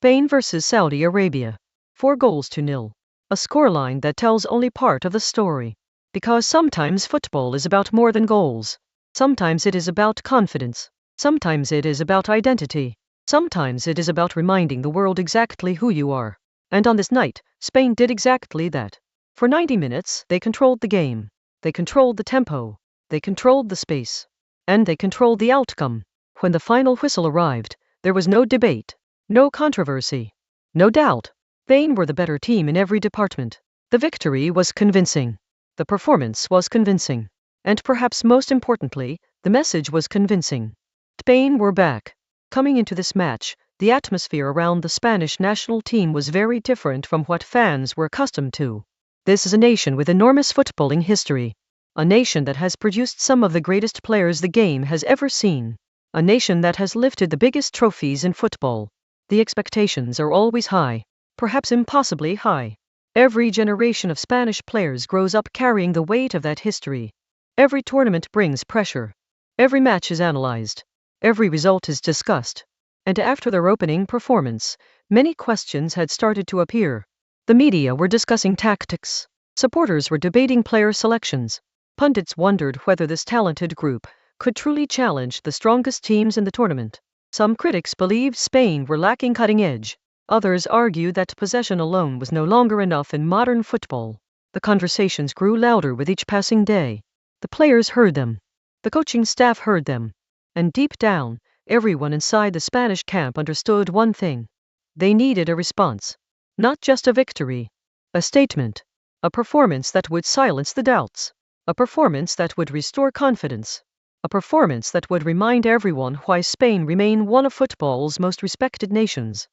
Spain vs Saudi Arabia. 4-0. A scoreline that tells only part of the story. Because sometimes football is about more than goals. Sometimes it is about confidence. Sometimes it is about identity. Sometimes it is about reminding the world exactly who you are. And on this night, Spain did exactly that. For 90 minutes, they controlled the game. They controlled the tempo. They controlled the space. And they controlled the outcome. When the final whistle arrived, there was no debate, no controversy, no doubt. Spain were the better team in every department. The victory was convincing. The performance was convincing. And perhaps most importantly, the message was convincing. Spain were back. Coming into this match, the atmosphere around the Spanish national team was very different from what fans were accustomed to. This is a nation with enormous footballing history. A nation that has produced some of the greatest players the game has ever seen. A nation that has lifted the biggest trophies in football. The expectations are always high, perhaps impossibly high. Every generation of Spanish players grows up carrying the weight of that history. Every tournament brings pressure. Every match is analyzed. Every result is discussed. And after their opening performance, many questions had started to appear. The media were discussing tactics. Supporters were debating player selections. Pundits wondered whether this talented group could truly challenge the strongest teams in the tournament. Some critics believed Spain were lacking cutting edge. Others argued that possession alone was no longer enough in modern football. The conversations grew louder with each passing day. The players heard them. The coaching staff heard them. And deep down, everyone inside the Spanish camp understood one thing. They needed a response. Not just a victory. A statement. A performance that would silence the doubts. A performance that would restore confidence. A performance that would remind everyone why Spain remained one of football's most respected nations.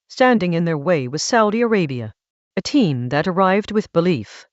Standing in their way was Saudi Arabia. A team that arrived with belief.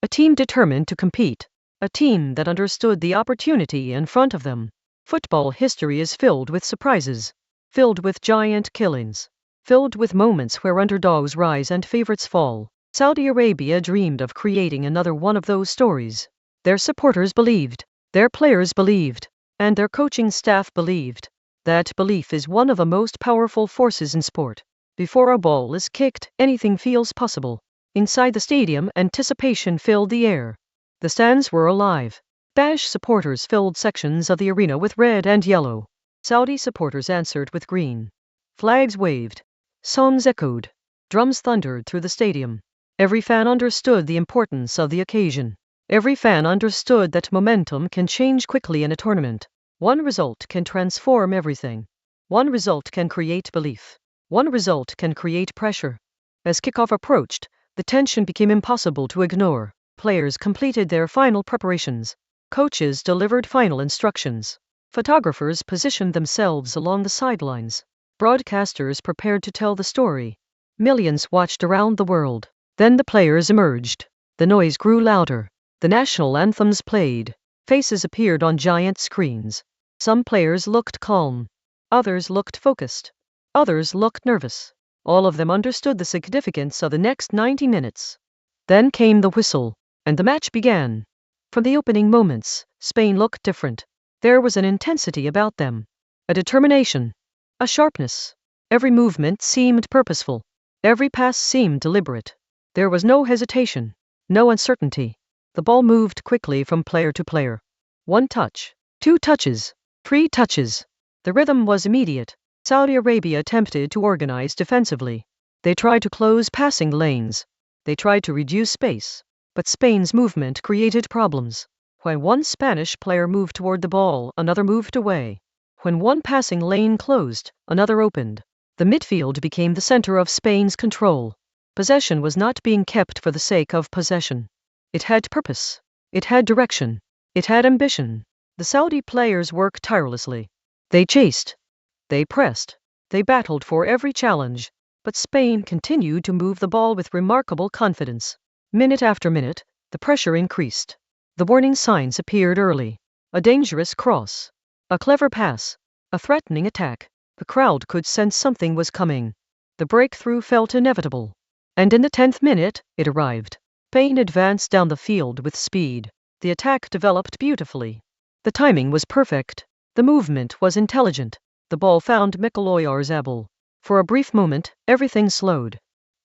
A team determined to compete. A team that understood the opportunity in front of them. Football history is filled with surprises. Filled with giant killings. Filled with moments where underdogs rise and favorites fall. Saudi Arabia dreamed of creating another one of those stories. Their supporters believed. Their players believed. And their coaching staff believed. That belief is one of the most powerful forces in sport. Before a ball is kicked, anything feels possible. Inside the stadium, anticipation filled the air. The stands were alive. Spanish supporters filled sections of the arena with red and yellow. Saudi supporters answered with green. Flags waved. Songs echoed. Drums thundered through the stadium. Every fan understood the importance of the occasion. Every fan understood that momentum can change quickly in a tournament. One result can transform everything. One result can create belief. One result can create pressure. As kickoff approached, the tension became impossible to ignore. Players completed their final preparations. Coaches delivered final instructions. Photographers positioned themselves along the sidelines. Broadcasters prepared to tell the story. Millions watched around the world. Then the players emerged. The noise grew louder. The national anthems played. Faces appeared on giant screens. Some players looked calm. Others looked focused. Others looked nervous. All of them understood the significance of the next 90 minutes. Then came the whistle, and the match began. From the opening moments, Spain looked different. There was an intensity about them. A determination. A sharpness. Every movement seemed purposeful. Every pass seemed deliberate. There was no hesitation. No uncertainty. The ball moved quickly from player to player. 1 touch. 2 touches. 3 touches. The rhythm was immediate. Saudi Arabia attempted to organize defensively. They tried to close passing lanes. They tried to reduce space. But Spain's movement created problems. When one Spanish player moved toward the ball, another moved away. When one passing lane closed, another opened. The midfield became the center of Spain's control. Possession was not being kept for the sake of possession. It had purpose. It had direction. It had ambition. The Saudi players worked tirelessly. They chased. They pressed. They battled for every challenge. But Spain continued to move the ball with remarkable confidence. Minute after minute, the pressure increased. The warning signs appeared early. A dangerous cross. A clever pass. A threatening attack. The crowd could sense something was coming. The breakthrough felt inevitable. And in the 10th minute, it arrived. Spain advanced down the field with speed. The attack developed beautifully. The timing was perfect. The movement was intelligent. The ball found Mikel Oyarzabal. For a brief moment, everything slowed.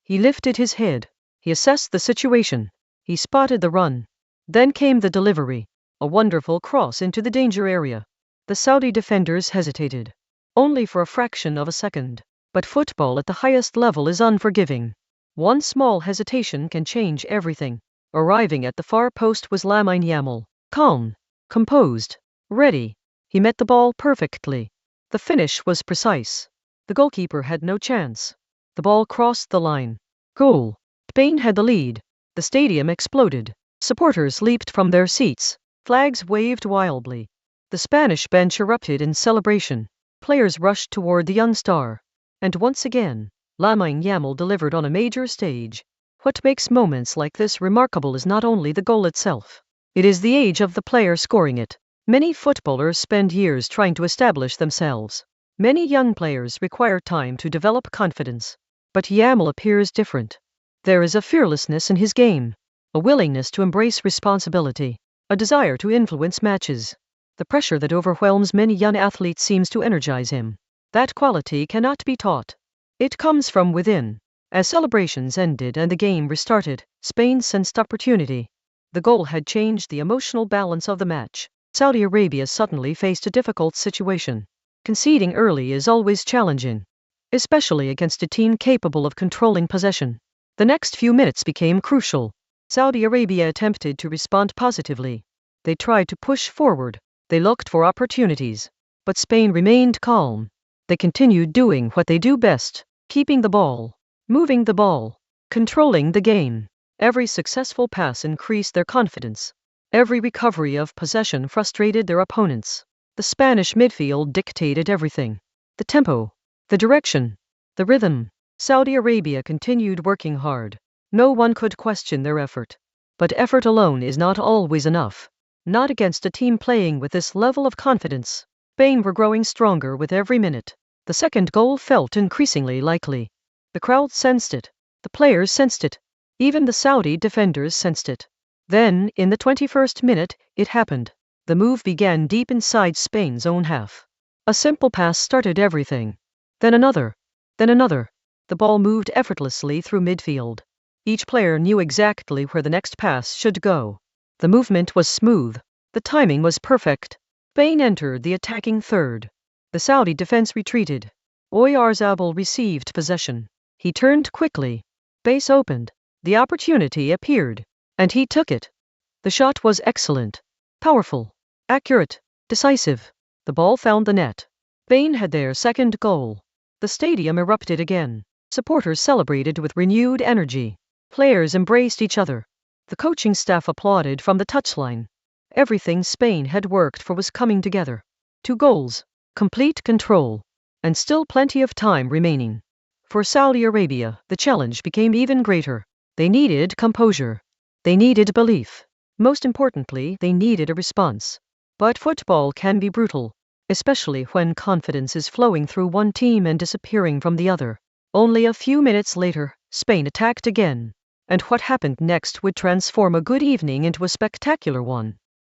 He lifted his head. He assessed the situation. He spotted the run. Then came the delivery. A wonderful cross into the danger area. The Saudi defenders hesitated. Only for a fraction of a second. But football at the highest level is unforgiving. One small hesitation can change everything. Arriving at the far post was Lamine Yamal. Calm, composed, ready. He met the ball perfectly. The finish was precise. The goalkeeper had no chance. The ball crossed the line. Goal. Spain had the lead. The stadium exploded. Supporters leaped from their seats. Flags waved wildly. The Spanish bench erupted in celebration. Players rushed toward the young star. And once again, Lamine Yamal delivered on a major stage. What makes moments like this remarkable is not only the goal itself. It is the age of the player scoring it. Many footballers spend years trying to establish themselves. Many young players require time to develop confidence. But Yamal appears different. There is a fearlessness in his game, a willingness to embrace responsibility, a desire to influence matches. The pressure that overwhelms many young athletes seems to energize him. That quality cannot be taught. It comes from within. As celebrations ended and the game restarted, Spain sensed opportunity. The goal had changed the emotional balance of the match. Saudi Arabia suddenly faced a difficult situation. Conceding early is always challenging, especially against a team capable of controlling possession. The next few minutes became crucial. Saudi Arabia attempted to respond positively. They tried to push forward. They looked for opportunities. But Spain remained calm. They continued doing what they do best, keeping the ball, moving the ball, controlling the game. Every successful pass increased their confidence. Every recovery of possession frustrated their opponents. The Spanish midfield dictated everything. The tempo, the direction, the rhythm. Saudi Arabia continued working hard. No one could question their effort. But effort alone is not always enough. Not against a team playing with this level of confidence. Spain were growing stronger with every minute. The second goal felt increasingly likely. The crowd sensed it. The players sensed it. Even the Saudi defenders sensed it. Then, in the 21st minute, it happened. The move began deep inside Spain's own half. A simple pass started everything. Then another. Then another. The ball moved effortlessly through midfield. Each player knew exactly where the next pass should go. The movement was smooth. The timing was perfect. Spain entered the attacking third. The Saudi defense retreated. Oyarzabal received possession. He turned quickly. Base opened. The opportunity appeared. And he took it. The shot was excellent. Powerful. Accurate. Decisive. The ball found the net. Spain had their second goal. The stadium erupted again. Supporters celebrated with renewed energy. Players embraced each other. The coaching staff applauded from the touchline. Everything Spain had worked for was coming together. 2 goals. Complete control. And still plenty of time remaining. For Saudi Arabia, the challenge became even greater. They needed composure. They needed belief. Most importantly, they needed a response. But football can be brutal, especially when confidence is flowing through one team and disappearing from the other. Only a few minutes later, Spain attacked again. And what happened next would transform a good evening into a spectacular one.